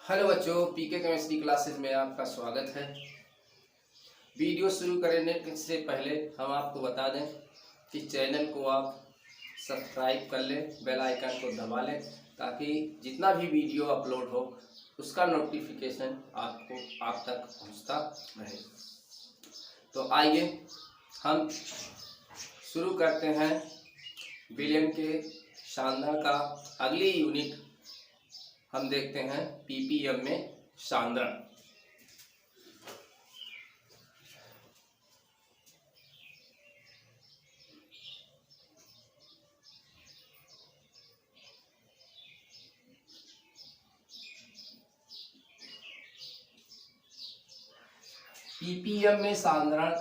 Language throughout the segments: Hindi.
हेलो बच्चों, पीके केमिस्ट्री क्लासेस में आपका स्वागत है। वीडियो शुरू करने से पहले हम आपको बता दें कि चैनल को आप सब्सक्राइब कर लें, बेल आइकन को दबा लें ताकि जितना भी वीडियो अपलोड हो उसका नोटिफिकेशन आप तक पहुंचता रहे। तो आइए हम शुरू करते हैं विलियम के सांद्रण का अगली यूनिट। हम देखते हैं पीपीएम में सांद्रण। पीपीएम में सांद्रण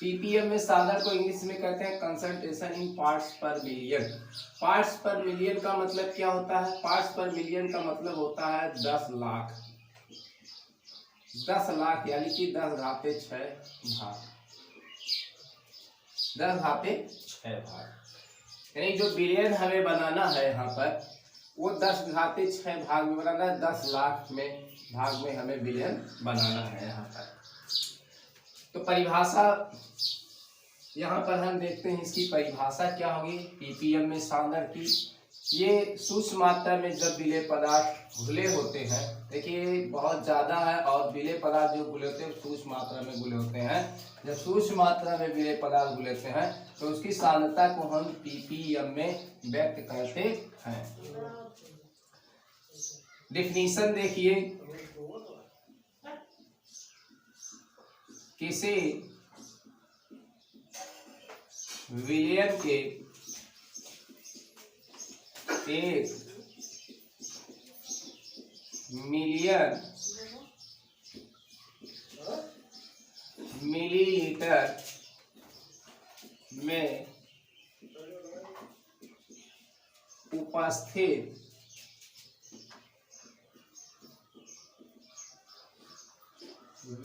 पीपीएम में सांद्रण को इंग्लिश में कहते हैं कंसंट्रेशन इन पार्ट्स पर मिलियन। पार्ट्स पर मिलियन का मतलब क्या होता है? पार्ट्स पर मिलियन का मतलब होता है 10 लाख। 10 लाख यानी कि 10⁻6 भाग। 10⁻6 भाग यानी जो बिलियन हमें बनाना है यहाँ पर वो 10⁻6 भाग में बनाना है। 10 लाख में भाग में हमें बिलियन बनाना है यहाँ पर। तो परिभाषा यहाँ पर हम देखते हैं, इसकी परिभाषा क्या होगी पीपीएम में सांद्रण की। ये सूक्ष्म मात्रा में जब विलेय पदार्थ घुले होते हैं, देखिए बहुत ज्यादा है, और विलेय पदार्थ जो घुले होते हैं सूक्ष्म मात्रा में घुले होते हैं। जब सूक्ष्म मात्रा में विलेय पदार्थ घुलेते हैं तो उसकी सांद्रता को हम पीपीएम में व्यक्त करते हैं। डिफिनीशन देखिए, किसी विलयन के 1 मिलियन मिलीलीटर में उपस्थित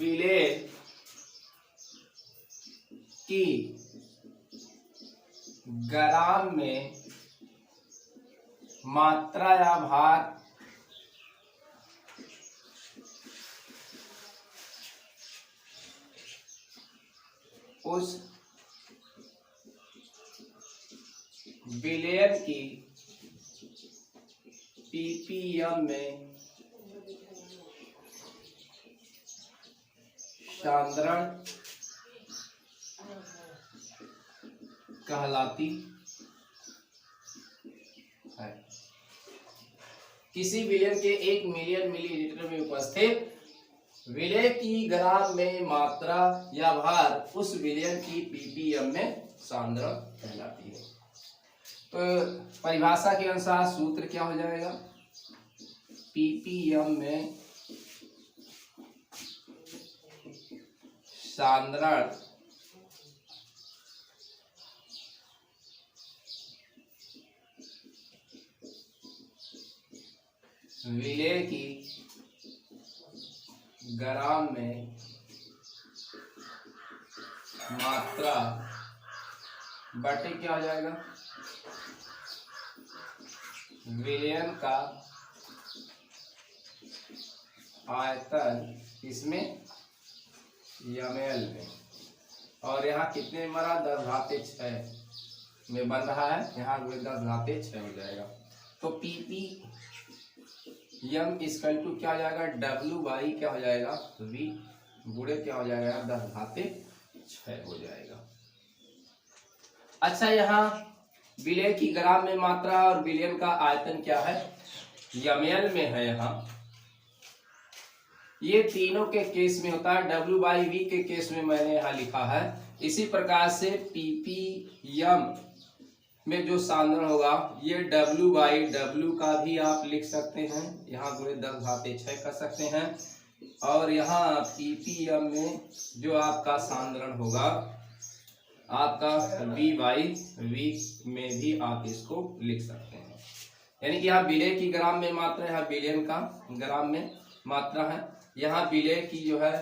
विलेय की ग्राम में मात्रा या भार उस विलयन की पीपीएम में सांद्रण कहलाती है। किसी विलयन के 1 मिलियन मिलीलीटर में उपस्थित विलेय की ग्राम में मात्रा या भार उस विलयन की पीपीएम में सांद्रण कहलाती है। तो परिभाषा के अनुसार सूत्र क्या हो जाएगा? पीपीएम में सांद्रण विलेय की ग्राम में मात्रा बटे क्या हो जाएगा? विलयन का आयतन, इसमें ml में, और यहाँ कितने में बना? 10⁻6 में बन रहा है, यहाँ 10⁻6 हो जाएगा। तो पीपीएम इक्वल टू क्या हो जाएगा? W बाई क्या हो जाएगा? V गुणे क्या हो जाएगा? 10⁻6 हो जाएगा। अच्छा, यहाँ विलेय की ग्राम में मात्रा और विलयन का आयतन क्या है? ml में है। यहाँ ये तीनों के केस में होता है, W बाई V के केस में मैंने यहाँ लिखा है। इसी प्रकार से पीपीएम में जो सांद्रण होगा ये W बाई W का भी आप लिख सकते हैं, यहाँ गुणे 10⁻6 कर सकते हैं। और यहाँ पीपीएम में जो आपका सांद्रण होगा आपका V/V में भी आप इसको लिख सकते हैं। यानी कि यहाँ विलेय की ग्राम में मात्रा है, यहाँ बिलियन का ग्राम में मात्रा है। यहाँ विलेय की जो है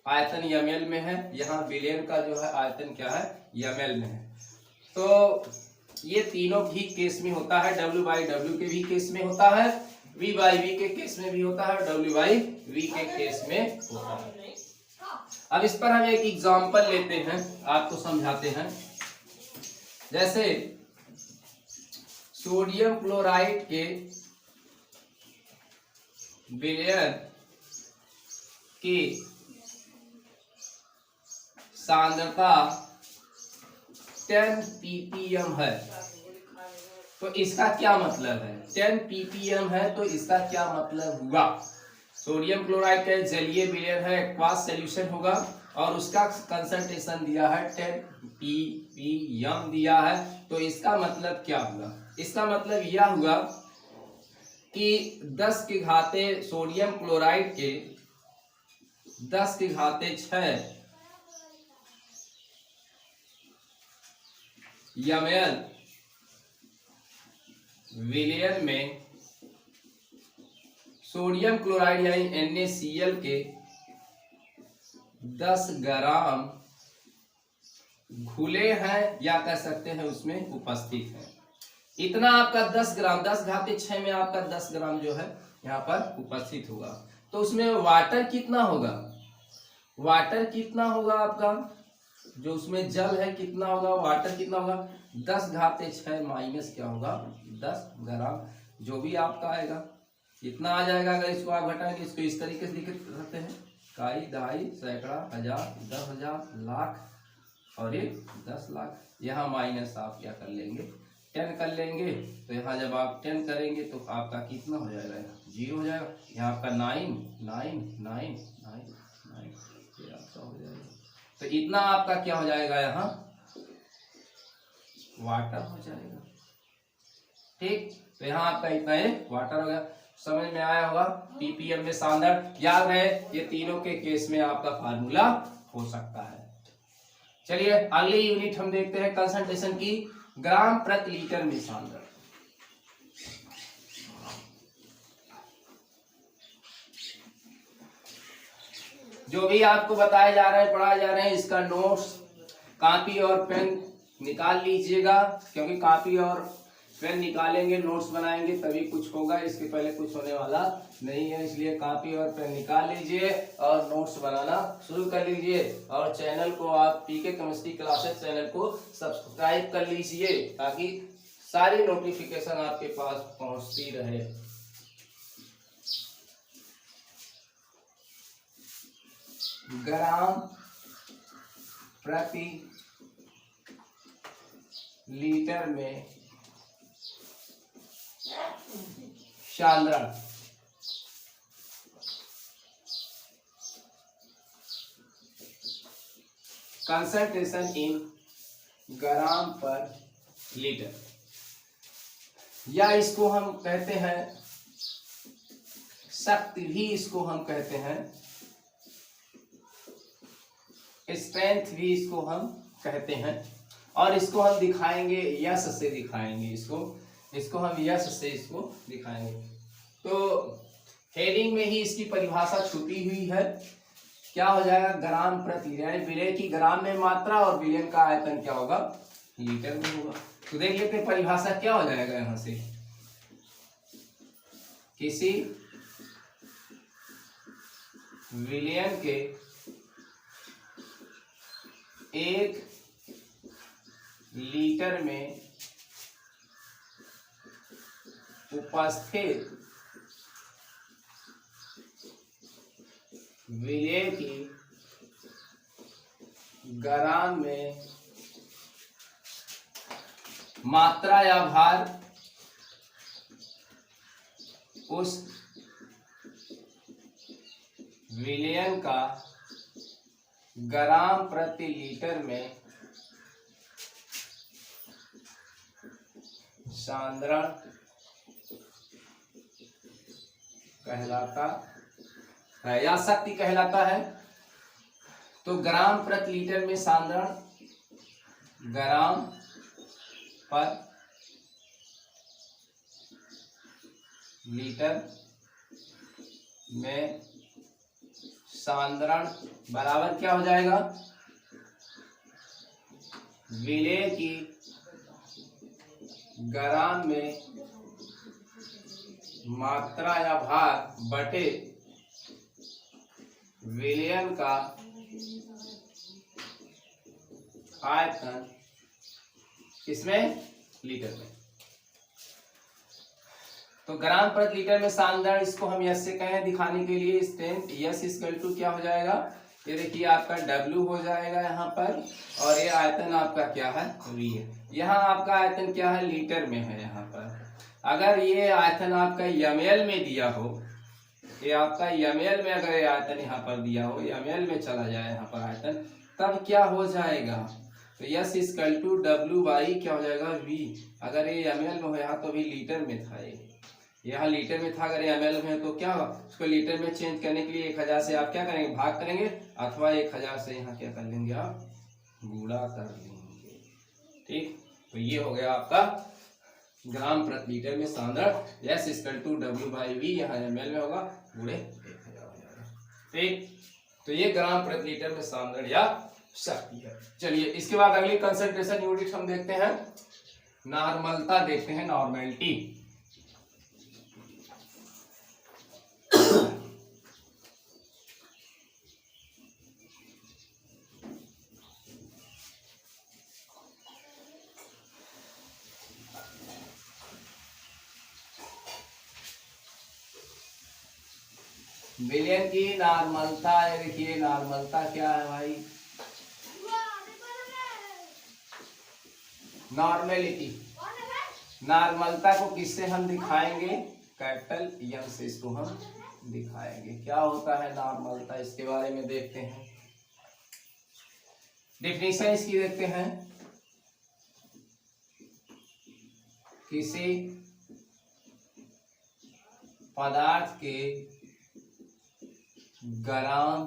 आयतन ml में है, यहाँ बिलियन का जो है आयतन क्या है ml में है। तो ये तीनों भी केस में होता है, W/W के भी केस में होता है, V/V के केस में भी होता है, W/V के केस में होता है। अब इस पर हम एक एग्जांपल लेते हैं, आपको समझाते हैं। जैसे सोडियम क्लोराइड के विलयन की सांद्रता 10 ppm है, तो इसका क्या मतलब है? 10 ppm है तो इसका क्या मतलब हुआ? सोडियम क्लोराइड का जलीय विलयन है, एक्वास सॉल्यूशन होगा और उसका कंसंट्रेशन दिया है 10 ppm दिया है। तो इसका मतलब क्या हुआ? इसका मतलब यह हुआ कि 10 की घाते सोडियम क्लोराइड के 10 की घाते 6 ml विलयन में सोडियम क्लोराइड यानी NaCl के 10 ग्राम घुले हैं या कह सकते हैं उसमें उपस्थित है। इतना आपका 10 ग्राम 10 घाते 6 में आपका 10 ग्राम जो है यहाँ पर उपस्थित होगा। तो उसमें वाटर कितना होगा? वाटर कितना होगा आपका जो उसमें जल है कितना होगा? वाटर कितना होगा? 10 घाते 6 माइनस क्या होगा 10 ग्राम, जो भी आपका आएगा इतना आ जाएगा। अगर इसको आप घटाएंगे, इसको इस तरीके से लिख सकते हैं, इकाई, दहाई, सैकड़ा, हजार, 10,000, लाख और ये 10 लाख। यहाँ माइनस आप क्या कर लेंगे 10 कर लेंगे, तो यहाँ जब आप 10 करेंगे तो आपका कितना हो जाएगा? 0 हो जाएगा। यहाँ आपका 9 9 9 9 9 ये आपका हो जाएगा। तो इतना आपका क्या हो जाएगा? यहाँ वाटर हो जाएगा। ठीक, तो यहाँ आपका इतना है वाटर हो गया। समझ में आया होगा? ppm में सांद्रण याद है, ये तीनों के केस में आपका फार्मूला हो सकता है। चलिए अगली यूनिट हम देखते हैं कंसंट्रेशन की, ग्राम प्रति लीटर में सांद्रण। जो भी आपको बताया जा रहा है, पढ़ाया जा रहा है, इसका नोट्स कॉपी और पेन निकाल लीजिएगा, क्योंकि कॉपी और पेन निकालेंगे नोट्स बनाएंगे तभी कुछ होगा, इसके पहले कुछ होने वाला नहीं है। इसलिए कॉपी और पेन निकाल लीजिए और नोट्स बनाना शुरू कर लीजिए। और चैनल को आप पीके केमिस्ट्री क्लासेस चैनल को सब्सक्राइब कर लीजिए ताकि सारी नोटिफिकेशन आपके पास पहुंचती रहे। ग्राम प्रति लीटर में सांद्रण। कंसंट्रेशन इन ग्राम पर लीटर, या इसको हम कहते हैं शक्ति, भी इसको हम कहते हैं स्ट्रेंथ, भी इसको हम कहते हैं। और इसको हम दिखाएंगे यश से, दिखाएंगे इसको हम यश से इसको दिखाएंगे। तो हेडिंग में ही इसकी परिभाषा छुपी हुई है। क्या हो जाएगा? ग्राम प्रति लीटर, यानी विलय की ग्राम में मात्रा और विलयन का आयतन क्या होगा? लीटर में होगा। तो देख लेते हैं परिभाषा क्या हो जाएगा यहां से। किसी विलयन के 1 लीटर में उपस्थित विलय की ग्राम में मात्रा या भार उस विलयन का ग्राम प्रति लीटर में सांद्रण कहलाता है या शक्ति कहलाता है। तो ग्राम प्रति लीटर में सांद्रण ग्राम पर लीटर में सांद्रण बराबर क्या हो जाएगा, विलेय की ग्राम में मात्रा या भार बटे विलयन का आयतन, किसमें, लीटर में। तो ग्राम प्रति लीटर में सांद्रण, इसको हम यस से कहें दिखाने के लिए, स्ट्रेंथ यस इक्वल टू क्या हो जाएगा, ये देखिए आपका W हो जाएगा यहाँ पर, और ये आयतन आपका क्या है, V है। यहाँ आपका आयतन क्या है, लीटर में है। यहाँ पर अगर ये आयतन आपका ml में दिया हो, ये आपका ml में अगर ये आयतन यहाँ पर दिया हो, ml में चला जाए यहाँ पर आयतन, तब क्या हो जाएगा, तो yes equal to W by क्या हो जाएगा, V। अगर ये ml में हो यहाँ तो भी लीटर में था, ये यहाँ लीटर में था, अगर ये ml में है तो क्या होगा, उसको लीटर में चेंज करने के लिए 1000 से आप क्या करेंगे, भाग करेंगे, अथवा 1000 से यहाँ क्या कर लेंगे, आप गुणा कर लेंगे। ठीक, तो ये हो गया आपका ग्राम प्रति लीटर में सांद्रण। Is equal to W by V, यहाँ ml में होगा, गुणे 1000 हो जाएगा। ठीक, तो ये ग्राम प्रति लीटर में सांद्रण या शक्ति है। चलिए इसके बाद अगली कंसंट्रेशन यूनिट हम देखते हैं, नॉर्मलता देखते हैं, नॉर्मेलिटी। विलयन की नॉर्मलता, ये देखिए नॉर्मलता क्या है भाई, नॉर्मेलिटी। नॉर्मलता को किससे हम दिखाएंगे, कैपिटल एम से इसको हम दिखाएंगे। क्या होता है नॉर्मलता, इसके बारे में देखते हैं, डेफिनेशन इसकी देखते हैं। किसी पदार्थ के ग्राम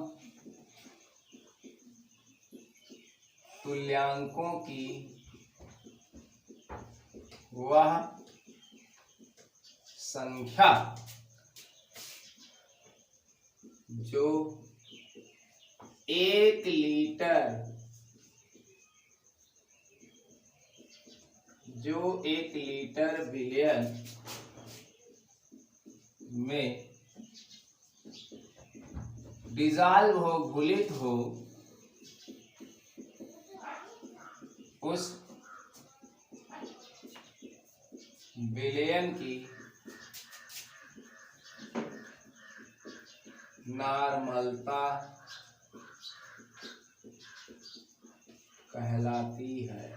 तुल्यांकों की वह संख्या जो 1 लीटर विलयन में डिसॉल्व हो, घुलित हो, उस विलयन की नॉर्मलता कहलाती है।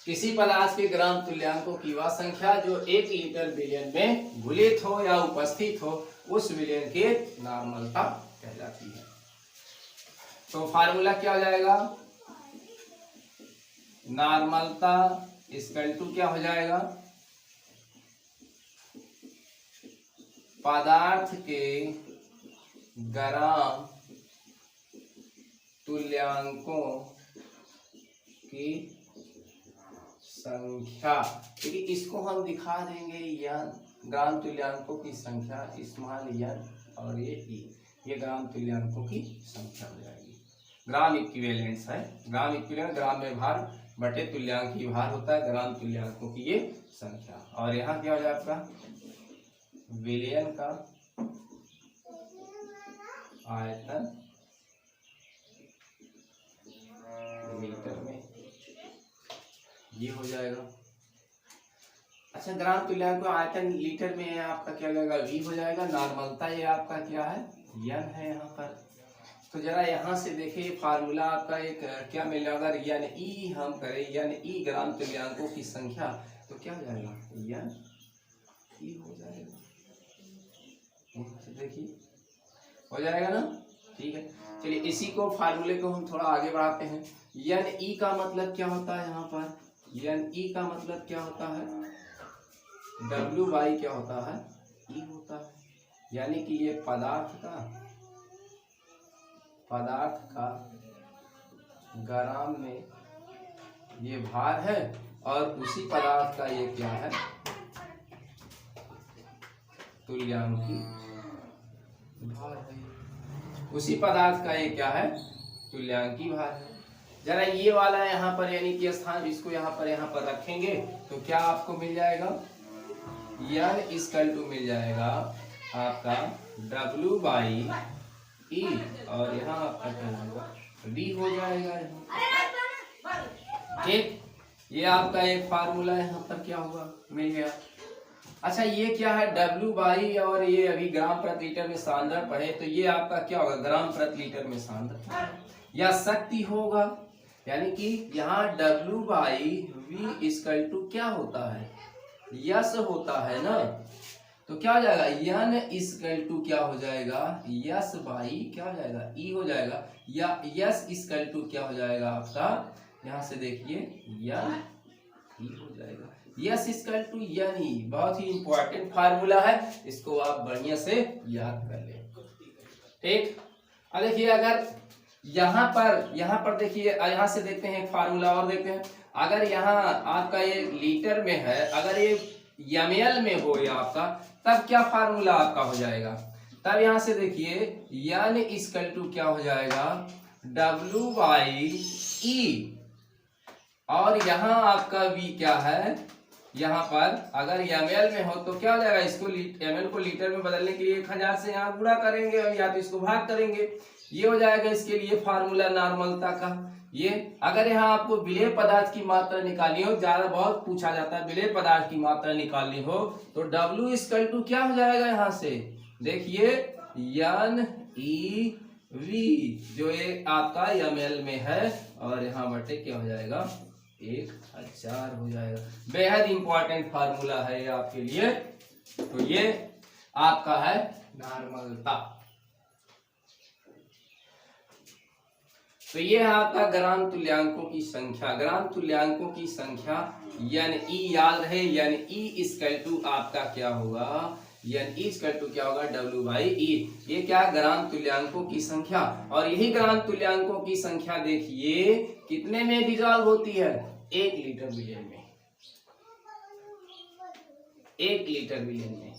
किसी पदार्थ के ग्राम तुल्यांकों की वह संख्या जो 1 लीटर विलयन में घुलित हो या उपस्थित हो, उस विलयन की नॉर्मलता कहलाती है। तो फार्मूला क्या हो जाएगा, नॉर्मलता इक्वल टू क्या हो जाएगा, पदार्थ के ग्राम तुल्यांकों की संख्या। क्योंकि इसको हम दिखा देंगे यन, ग्राम तुल्यांकों की संख्या स्मॉल यन, और ये ग्राम तुल्यांकों की संख्या हो जाएगी। ग्राम इक्विवेलेंस है, ग्राम इक्विवेलेंट ग्राम में भार बटे तुल्यांक ही भार होता है, ग्राम तुल्यांकों की ये संख्या। और यहाँ क्या हो जाए आपका विलयन का आयतन मीटर में, ये हो जाएगा। अच्छा, ग्राम तुल्यांक आयतन लीटर में आपका क्या लगेगा, V हो जाएगा। नॉर्मलता ये आपका क्या है, यन है यहाँ पर। तो जरा यहाँ से देखिए फार्मूला आपका एक क्या मिलेगा, अगर यन ई हम करें, यन ई ग्राम तुल्यांकों की संख्या, तो क्या हो जाएगा, यन ई हो जाएगा। देखिए हो जाएगा ना, ठीक है। चलिए इसी को फार्मूले को हम थोड़ा आगे बढ़ाते हैं। यन ई का मतलब क्या होता है, यहाँ पर यन ई का मतलब क्या होता है, W बाई क्या होता है, E होता है। यानी कि ये पदार्थ का ग्राम में ये भार है और उसी पदार्थ का ये क्या है, तुल्यांकी भार है। उसी पदार्थ का ये क्या है, तुल्यांकी भार है। जरा ये वाला यहाँ पर यानी कि स्थान, इसको यहाँ पर रखेंगे तो क्या आपको मिल जाएगा, यन इक्वल टू मिल जाएगा आपका W/E और यहाँ आपका क्या होगा, V हो जाएगा। ठीक, ये आपका एक फार्मूला यहाँ पर क्या हुआ, मिल गया। अच्छा ये क्या है, W/E और ये अभी ग्राम प्रति लीटर में सांद्रण पढ़े, तो ये आपका क्या होगा, ग्राम प्रति लीटर में सांद्रण या शक्ति होगा। यानी कि यहाँ W/V इक्वल टू क्या होता है, यस होता है ना, तो क्या हो जाएगा, यन इक्वल टू क्या हो जाएगा, यस बाई क्या हो जाएगा, ई हो जाएगा, या यस इक्वल टू क्या हो जाएगा आपका, यहाँ से देखिए यन ई हो जाएगा, यस इक्वल टू यन ई। बहुत ही इंपॉर्टेंट फार्मूला है, इसको आप बढ़िया से याद कर ले। ठीक, अब देखिए अगर यहाँ पर देखिए, यहाँ से देखते हैं एक फार्मूला और देखते हैं। अगर यहाँ आपका ये लीटर में है, अगर ये ml में हो या आपका, तब क्या फार्मूला आपका हो जाएगा, तब यहाँ से देखिए यन इक्वल टू क्या हो जाएगा, W/E और यहाँ आपका V क्या है, यहाँ पर अगर ml में हो तो क्या हो जाएगा, इसको ml को लीटर में बदलने के लिए 1000 से यहाँ गुणा करेंगे और या तो इसको भाग करेंगे, ये हो जाएगा इसके लिए फार्मूला नॉर्मलता का। ये अगर यहाँ आपको विलेय पदार्थ की मात्रा निकालनी हो, ज्यादा बहुत पूछा जाता है, विलेय पदार्थ की मात्रा निकालनी हो तो W इक्वल टू क्या हो जाएगा, यहाँ से देखिए NeV, जो ये आपका ml में है और यहाँ बटे क्या हो जाएगा 1000 हो जाएगा। बेहद इंपॉर्टेंट फार्मूला है ये आपके लिए। तो ये आपका है नॉर्मलता। तो ये है आपका ग्राम तुल्यांकों की संख्या। ग्राम तुल्यांकों की संख्या यान ई याद रहे, यान ई इक्वल टू आपका क्या होगा, यान ई इक्वल टू क्या होगा, W/E। ये क्या, ग्राम तुल्यांकों की संख्या। और यही ग्राम तुल्यांकों की संख्या देखिए कितने में डिसॉल्व होती है, 1 लीटर बिलियन में, 1 लीटर बिलियन में।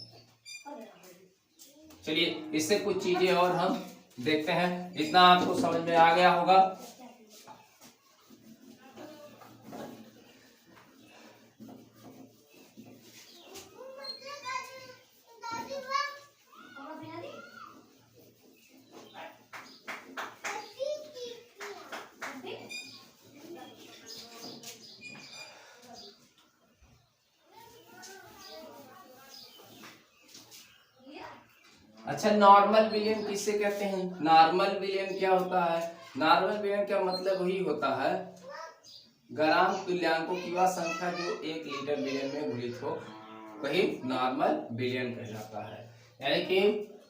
चलिए इससे कुछ चीजें और हम देखते हैं, इतना आपको समझ में आ गया होगा। अच्छा नॉर्मल विलियन किससे कहते हैं, नॉर्मल विलियन क्या होता है, नॉर्मल विलियन का मतलब वही होता है ग्राम तुल्यांकों की वह संख्या जो 1 लीटर विलियन में घुलित हो, वही नॉर्मल विलियन कहलाता है। यानी कि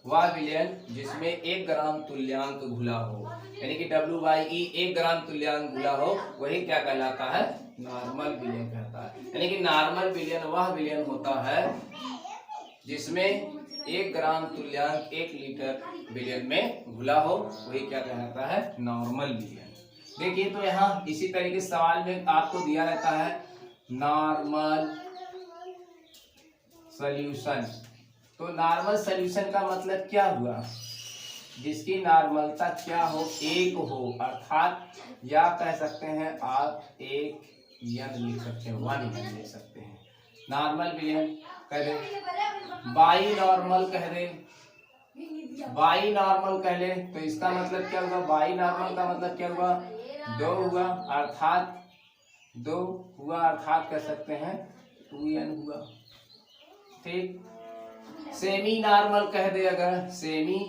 वह विलियन जिसमें 1 ग्राम तुल्यांक घुला हो, यानी कि W/E 1 ग्राम तुल्यांक घुला हो, वही क्या कहलाता है, नॉर्मल विलियन कहता है। यानी कि नॉर्मल विलियन वह विलियन होता है जिसमें 1 ग्राम तुल्यांक 1 लीटर विलियन में घुला हो, वही क्या कहलाता है, नॉर्मल विलियन। देखिए तो यहाँ इसी तरीके सवाल में आपको दिया रहता है नॉर्मल सॉल्यूशन। तो नॉर्मल सॉल्यूशन का मतलब क्या हुआ, जिसकी नॉर्मलता क्या हो, 1 हो, अर्थात या कह सकते हैं आप 1 यन लिख सकते हैं, 1 यन लिख सकते हैं। नॉर्मल विलियन कह दे, बाई नॉर्मल कह दे, बाई नॉर्मल कह ले, तो इसका मतलब क्या हुआ, बाई नॉर्मल का मतलब क्या हुआ, 2 हुआ, अर्थात 2 हुआ, अर्थात कह सकते हैं 2n हुआ। ठीक, सेमी नॉर्मल कह दे, अगर सेमी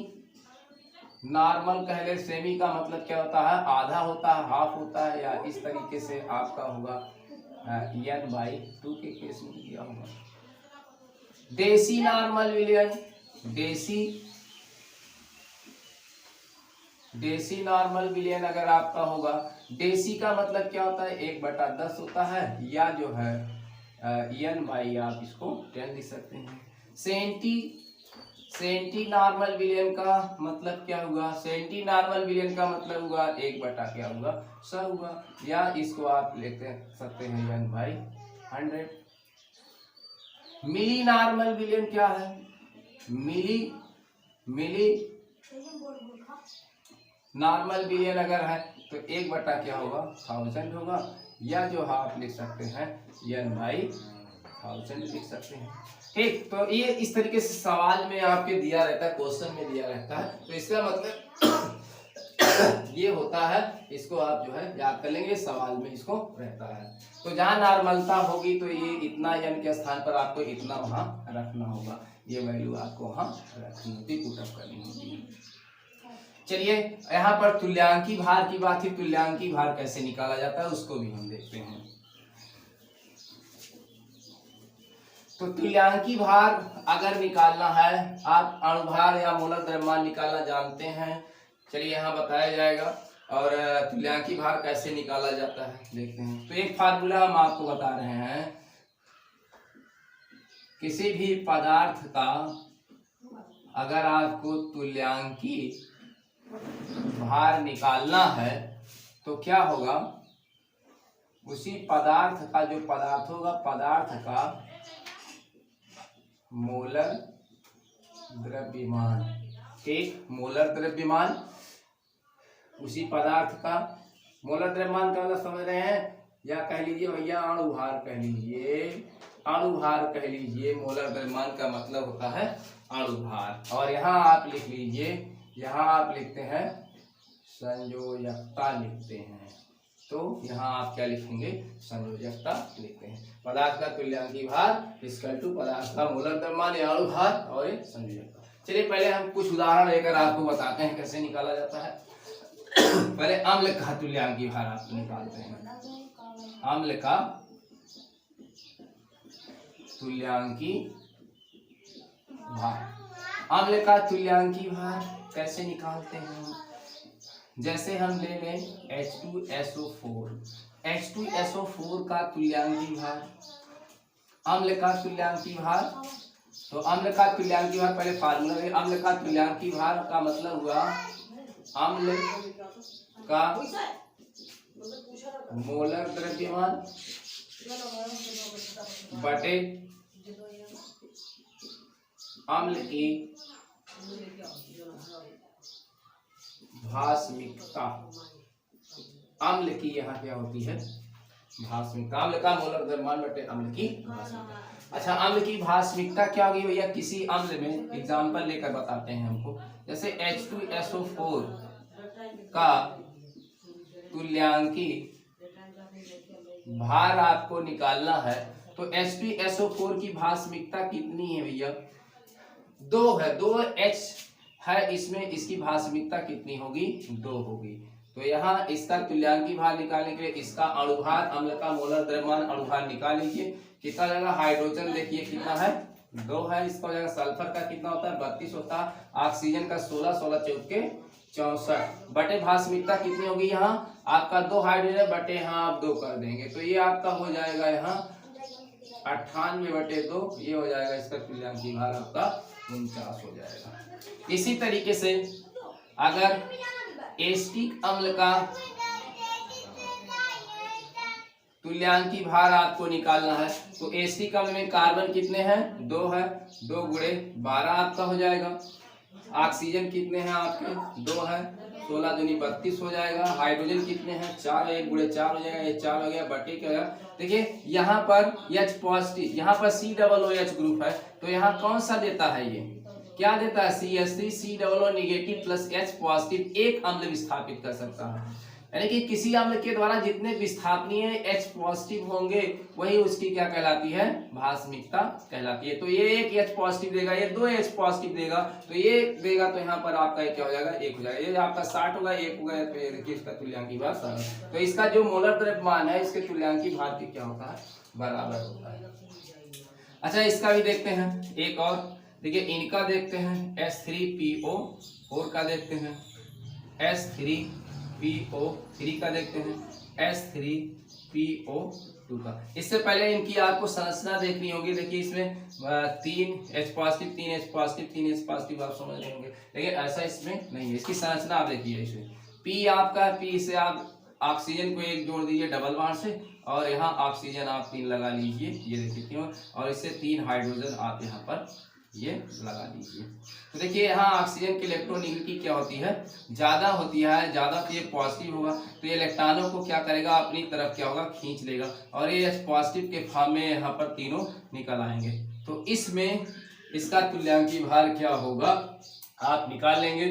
नॉर्मल कह ले, सेमी का मतलब क्या होता है, आधा होता है, हाफ होता है, या इस तरीके से आपका होगा n/2 के केस में दिया होगा। देसी नॉर्मल विलियन, देसी नॉर्मल विलियन अगर आपका होगा, देसी का मतलब क्या होता है, 1/10 होता है, या जो है n/, आप इसको 10 लिख सकते हैं। सेंटी नॉर्मल विलियन का मतलब क्या हुआ? सेंटी नॉर्मल विलियन का मतलब हुआ 1 बटा क्या हुआ? 100 हुआ, या इसको आप लेते सकते हैं n बाई 100। मिली नॉर्मल विलियन क्या है? मिली नॉर्मल विलियन अगर है तो 1 बटा क्या होगा? 1000 होगा, या जो आप लिख सकते हैं n बाई 1000 लिख सकते हैं। ठीक, तो ये इस तरीके से सवाल में आपके दिया रहता है, क्वेश्चन में दिया रहता है, तो इसका मतलब ये होता है, इसको आप जो है याद कर लेंगे, सवाल में इसको रहता है। तो जहां नॉर्मलता होगी तो ये इतना n के स्थान पर आपको इतना वहां रखना होगा, ये वैल्यू आपको वहां रखनी होती, पुटअप करनी होती। चलिए यहाँ पर तुल्यांकी भार की बात थी, तुल्यांकी भार कैसे निकाला जाता है उसको भी हम देखते हैं। तो तुल्यांकी भार अगर निकालना है, आप अणुभार या मोलर द्रव्यमान निकालना जानते हैं, चलिए यहाँ बताया जाएगा। और तुल्यांकी भार कैसे निकाला जाता है देखते हैं। तो एक फार्मूला हम आपको बता रहे हैं, किसी भी पदार्थ का अगर आपको तुल्यांकी भार निकालना है तो क्या होगा? उसी पदार्थ का, जो पदार्थ होगा, पदार्थ का मोलर द्रव्यमान, ठीक, मोलर द्रव्यमान, उसी पदार्थ का मोलर द्रव्यमान का मतलब समझ रहे हैं, या कह लीजिए भैया अणुभार कह लीजिए, अणुभार कह लीजिए, मोलर द्रव्यमान का मतलब होता है अणुभार। और यहाँ आप लिख लीजिए, यहाँ आप लिखते हैं संयोजकता लिखते हैं, तो यहाँ आप क्या लिखेंगे? संयोजकता लिखते हैं। पदार्थ का तुल्यांकी भार इक्वल टू पदार्थ का मोलर द्रव्यमान या अणुभार और एक संयोजकता। चलिए पहले हम कुछ उदाहरण लेकर आपको बताते हैं कैसे निकाला जाता है। पहले अम्ल का तुल्यांकी भार आप निकालते हैं। अम्ल का तुल्यांकी भार, अम्ल का तुल्यांकी भार कैसे निकालते हैं? जैसे हम ले लें H2SO4, H2SO4 का तुल्यांकी भार, अम्ल का तुल्यांकी भार। तो अम्ल का तुल्यांकी भार, पहले फार्मूला है, अम्ल का तुल्यांकी भार का मतलब हुआ अम्ल का मोलर द्रव्यमान बटे अम्ल की भास्मिकता। अम्ल की यहाँ क्या होती है? भास्मिकता। अम्ल का मोलर द्रव्यमान बटे अम्ल की भास्मिकता। अच्छा, अम्ल की भास्मिकता क्या होगी भैया? किसी अम्ल में, एग्जाम्पल लेकर बताते हैं हमको, जैसे H2SO4 का तुल्यांकी भार आपको निकालना है, तो H2SO4 की भास्मिकता कितनी है भैया? 2 है, 2 H है इसमें, इसकी भास्मिकता कितनी होगी? 2 होगी। तो यहाँ इसका तुल्यांकी भार निकालने के लिए इसका अणुभार, अम्ल का मोलर द्रव्यमान अणुभार निकाल लीजिए। कितना जगह हाइड्रोजन देखिए कितना है? 2 है। इसका जगह सल्फर का कितना होता है? 32 होता है। ऑक्सीजन का 16, 16 चौक के 64 बटे भास्मिकता कितनी होगी? यहाँ आपका 2 हाइड्रोजन बटे, यहाँ आप 2 कर देंगे तो ये आपका हो जाएगा यहाँ 98/2, ये हो जाएगा इसका तुल्यांकी भार आपका 49 हो जाएगा। इसी तरीके से अगर एसिटिक अम्ल का तुल्यांकी भार आपको निकालना है, तो एसिटिक अम्ल में कार्बन कितने हैं? 2 है, 2 गुणे 12 आपका हो जाएगा। ऑक्सीजन कितने हैं आपके? 2 है, 16 दूनी 32 हो जाएगा। हाइड्रोजन कितने हैं? 4, 1 गुणे 4 हो जाएगा, ये 4 हो गया, बटे क्या होगा? देखिए यहाँ पर H पॉजिटिव, यहाँ पर COOH ग्रुप है, तो यहाँ कौन सा देता है? ये क्या देता है? CH3 COO negative plus H positive एक अम्ल विस्थापित कर सकता है। यानी कि किसी अम्ल के द्वारा जितने विस्थापनीय H पॉजिटिव होंगे वही उसकी क्या कहलाती है? भास्मिकता कहलाती है। तो ये एक H पॉजिटिव देगा, ये 2 H पॉजिटिव देगा, तो ये देगा, तो यहाँ पर आपका क्या हो जाएगा? 1 हो जाएगा। ये आपका 60 होगा, 1 होगा, तो ये देखिए इसका तुल्यांकी भार 60। तो इसका जो मोलर द्रव्यमान है इसके तुल्यांकी भार की क्या होता है? बराबर होता है। अच्छा, इसका भी देखते हैं एक और, देखिए इनका देखते हैं H3PO4 का देखते हैं, H3PO3 का देखते हैं, H3PO 2 का। इससे पहले इनकी आपको संरचना देखनी होगी। देखिए इसमें 3 H positive 3 H positive 3 H positive आप समझ रहे होंगे, लेकिन ऐसा इसमें नहीं है। इसकी संरचना आप देखिए, इसमें P आपका, P से आप ऑक्सीजन को एक जोड़ दीजिए डबल बॉन्ड से, और यहाँ ऑक्सीजन आप 3 लगा लीजिए, ये देखिए क्यों, और इससे 3 हाइड्रोजन आप यहाँ पर ये लगा दीजिए। तो देखिए यहाँ ऑक्सीजन की इलेक्ट्रोनेगेटिविटी क्या होती है, ज्यादा होती है, ज्यादा तो ये पॉजिटिव होगा, तो ये इलेक्ट्रॉनों को क्या करेगा, अपनी तरफ क्या होगा, खींच लेगा, और ये पॉजिटिव के फॉर्म में यहाँ पर तीनों निकल आएंगे। तो इसमें इसका तुल्यांकी भार क्या होगा आप निकाल लेंगे,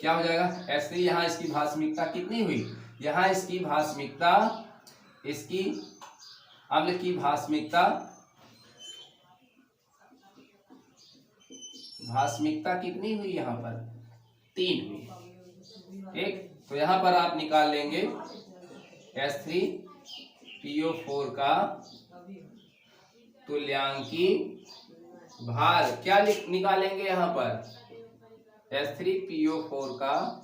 क्या हो जाएगा, ऐसे यहाँ इसकी भास्मिकता कितनी हुई, यहाँ इसकी भास्मिकता, इसकी अम्ल की भास्मिकता कितनी हुई, यहाँ पर 3 हुई। ठीक, तो यहाँ पर आप निकाल लेंगे H3PO4 का तुल्यांकी भार, क्या निकालेंगे यहाँ पर, H3PO4 का,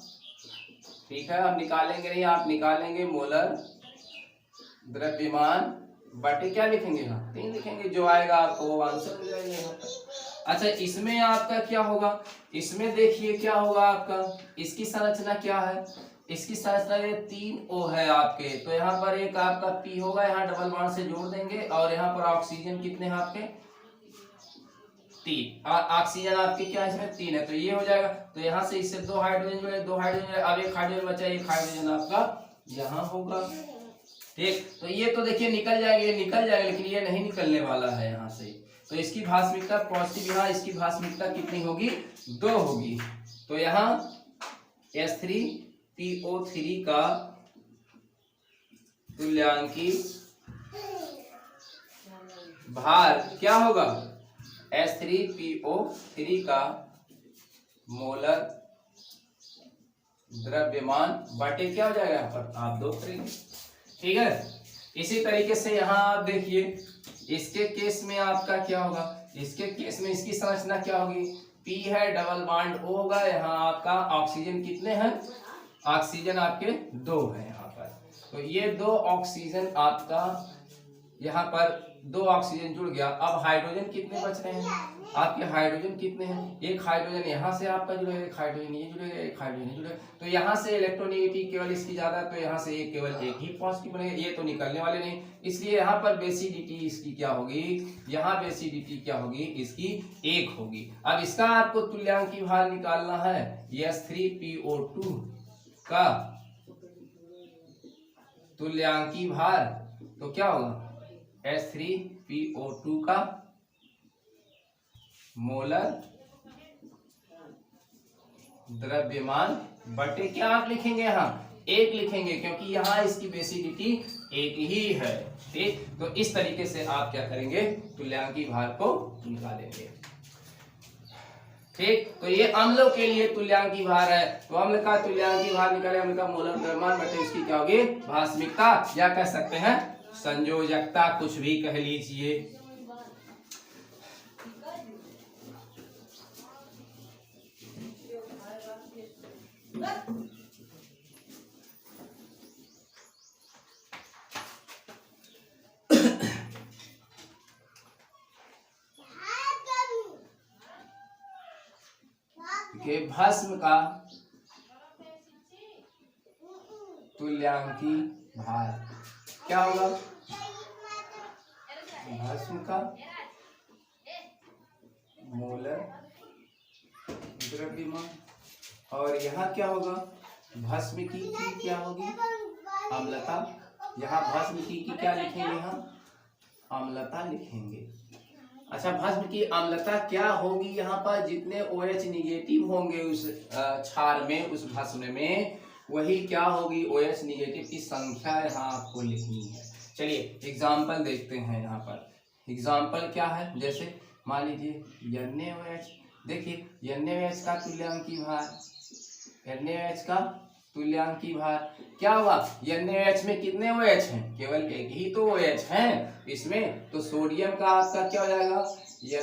ठीक है, हम निकालेंगे नहीं, आप निकालेंगे मोलर द्रव्यमान बटे क्या लिखेंगे, यहाँ 3 लिखेंगे, जो आएगा आपको वो आंसर मिल जाएगा यहाँ पर। अच्छा, इसमें आपका क्या होगा, इसमें देखिए क्या होगा आपका, इसकी संरचना क्या है, इसकी संरचना ये 3 O है आपके, तो यहाँ पर एक आपका P होगा, यहाँ डबल बॉन्ड से जोड़ देंगे, और यहाँ पर ऑक्सीजन कितने हैं आपके 3, ऑक्सीजन आपके क्या है इसमें 3 है, तो ये हो जाएगा। तो यहाँ से इससे 2 हाइड्रोजन जुड़े, 2 हाइड्रोजन, अब एक हाइड्रोजन बचा, एक हाइड्रोजन आपका यहाँ होगा। ठीक, तो ये तो देखिए निकल जाएगा, ये निकल जाएगा, लेकिन ये नहीं निकलने वाला है यहाँ से, तो इसकी भास्मिकता पॉजिटिव, यहाँ इसकी भास्मिकता कितनी होगी, 2 होगी। तो यहाँ H3PO3 का तुल्यांकी भार क्या होगा, H3PO3 का मोलर द्रव्यमान बटे क्या हो जाएगा, यहाँ पर आप 2 करेंगे। ठीक है, इसी तरीके से यहाँ आप देखिए, इसके केस में आपका क्या होगा, इसके केस में इसकी संरचना क्या होगी, P है, डबल बॉन्ड O होगा, यहाँ आपका ऑक्सीजन कितने हैं, ऑक्सीजन आपके 2 हैं यहाँ पर, तो ये 2 ऑक्सीजन आपका यहाँ पर 2 ऑक्सीजन जुड़ गया। अब हाइड्रोजन कितने बच रहे हैं आपके, हाइड्रोजन कितने हैं, एक हाइड्रोजन यहाँ से आपका जुड़ेगा, एक हाइड्रोजन ये जुड़ेगा, एक हाइड्रोजन ये जुड़ेगा, तो यहाँ से इलेक्ट्रोनेगेटिव केवल इसकी ज्यादा, तो यहाँ से एक केवल एक ही पॉजिटिव बनेगा, ये तो निकलने वाले नहीं, इसलिए यहाँ पर बेसिडिटी इसकी क्या होगी, यहाँ बेसिडिटी क्या होगी, इसकी 1 होगी। अब इसका आपको तुल्यांकी भार निकालना है, H3PO2 का तुल्यांकी भार, तो क्या होगा, H3PO2 का मोलर द्रव्यमान बटे क्या आप लिखेंगे, यहाँ 1 लिखेंगे, क्योंकि यहाँ इसकी बेसिडिटी 1 ही है। ठीक, तो इस तरीके से आप क्या करेंगे, तुल्यांकी भार को निकालेंगे। ठीक, तो ये अम्लों के लिए तुल्यांकी भार है, तो अम्ल का तुल्यांकी भार निकाले, अम्ल का मोलर द्रव्यमान बटे उसकी क्या होगी, भास्मिकता, या कह सकते हैं संयोजकता, कुछ भी कह लीजिए। के भस्म का तुल्यांकी भार क्या होगा, भस्म का मोलर द्रव्यमान, और यहाँ क्या होगा, भस्म की क्या होगी, अम्लता, यहाँ भस्म की क्या लिखेंगे, यहाँ अम्लता लिखेंगे। अच्छा, भस्म की अम्लता क्या होगी, यहाँ पर जितने OH निगेटिव होंगे उस क्षार में, उस भस्म में, वही क्या होगी, OH निगेटिव की संख्या यहाँ आपको लिखनी है। चलिए एग्जाम्पल देखते हैं। यहाँ पर एग्जाम्पल क्या है, जैसे मान लीजिए NaOH, देखिए NaOH का तुल्यांकी भार, NaOH का तुल्यांकी भार क्या हुआ, NaOH में कितने OH हैं, केवल एक ही तो OH हैं इसमें, तो सोडियम का आपका क्या हो जाएगा,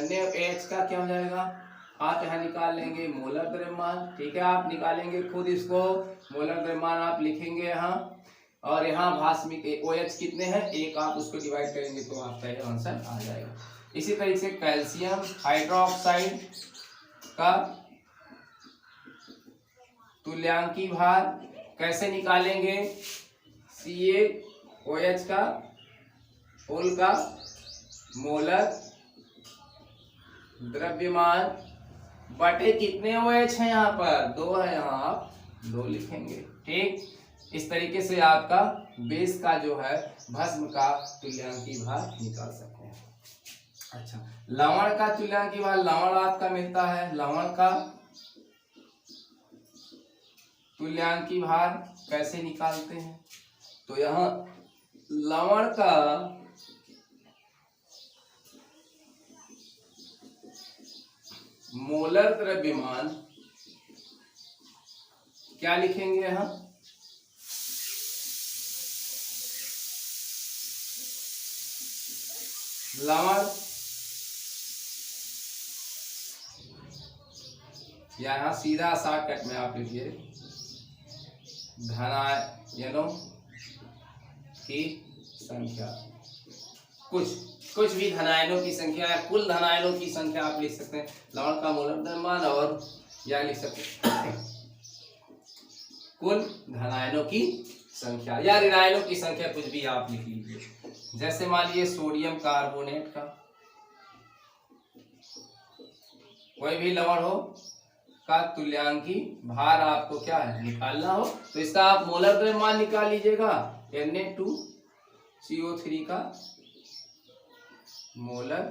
NaOH का क्या हो जाएगा, आप यहाँ निकाल लेंगे मोलर द्रव्यमान। ठीक है, आप निकालेंगे खुद इसको, मोलर द्रव्यमान आप लिखेंगे यहाँ और यहाँ भास्मिक OH कितने हैं, एक, आप उसको डिवाइड करेंगे तो आपका ये आंसर आ जाएगा। इसी तरीके से कैल्शियम हाइड्रोक्साइड का तुल्यांकी भार कैसे निकालेंगे, CaOH का होल का मोलर द्रव्यमान बटे कितने OH है, यहाँ पर 2 है, यहाँ आप 2 लिखेंगे। ठीक, इस तरीके से आपका बेस का जो है भस्म का तुल्यांकी भार निकाल सकते हैं। अच्छा, लवण का तुल्यांकी भार, लवण आपका मिलता है, लवण का तुल्यांकी भार कैसे निकालते हैं, तो यहाँ लवण का मोलर द्रव्यमान क्या लिखेंगे, यहाँ लवण, यहाँ सीधा शॉर्टकट में आप लिखिए धनायनों की संख्या, कुछ भी धनायनों की संख्या या कुल धनायनों की संख्या आप लिख सकते हैं, लवण का मोलर द्रव्यमान, और या लिख सकते हैं कुल धनायनों की संख्या या ऋणायनों की संख्या, कुछ भी आप लिख लीजिए। जैसे मान लीजिए सोडियम कार्बोनेट का कोई भी लवण हो का तुल्यांकी भार आपको क्या है निकालना हो, तो इसका आप मोलर द्रव्यमान निकाल लीजिएगा, Na2CO3 का मोलर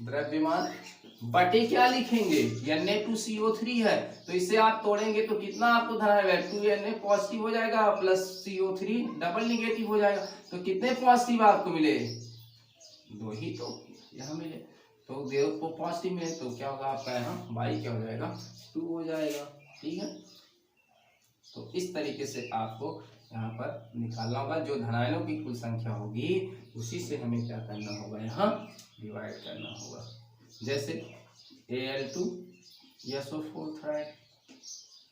द्रव्यमान बटे क्या लिखेंगे, Na2CO3 है, तो इसे आप तोड़ेंगे तो कितना आपको धनायन, 2Na पॉजिटिव हो जाएगा प्लस CO3 डबल निगेटिव हो जाएगा, तो कितने पॉजिटिव आपको मिले, 2 ही तो यहाँ मिले, तो देव को पॉजिटिव मिले तो क्या होगा आपका यहाँ बाई क्या हो जाएगा 2 हो जाएगा। ठीक है, तो इस तरीके से आपको यहाँ पर निकालना होगा, जो धनायनों की कुल संख्या होगी उसी से हमें क्या करना होगा, यहाँ डिवाइड करना होगा। जैसे Al2SO4 थायराइड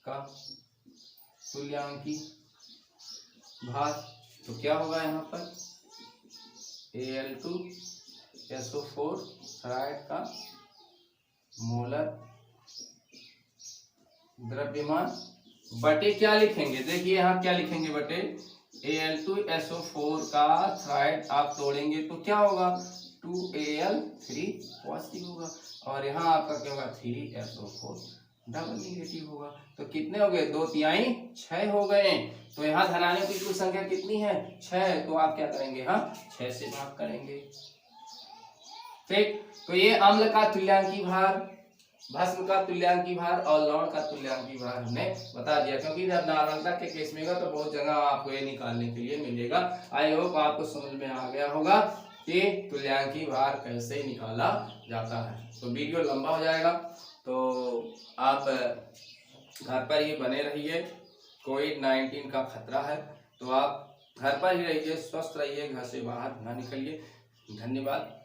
का तुल्यांकी भार, तो क्या होगा यहाँ पर Al2SO4 थायराइड का मोलर द्रव्यमान बटे क्या लिखेंगे, देखिए यहाँ क्या लिखेंगे, बटे Al2SO4 का थायराइड आप तोड़ेंगे तो क्या होगा 2Al3 पॉजिटिव होगा, और यहाँ आपका क्या होगा 3SO4 डबल निगेटिव होगा, तो कितने हो गए 2 तिहाई 6 हो गए, तो यहाँ धनायनों की कुल संख्या कितनी है 6, तो आप क्या करेंगे, हाँ 6 से भाग करेंगे। ठीक, तो ये अम्ल का तुल्यांकी भार, भस्म का तुल्यांकी भार और लवण का तुल्यांकी भार हमने बता दिया, क्योंकि जब नारंगता के केस में तो बहुत जगह आपको ये निकालने के लिए मिलेगा। आई होप आपको समझ में आ गया होगा कि तुल्यांकी भार कैसे निकाला जाता है। तो वीडियो लंबा हो जाएगा, तो आप घर पर ही बने रहिए, कोविड-19 का खतरा है, तो आप घर पर ही रहिए, स्वस्थ रहिए, घर से बाहर ना निकलिए। धन्यवाद।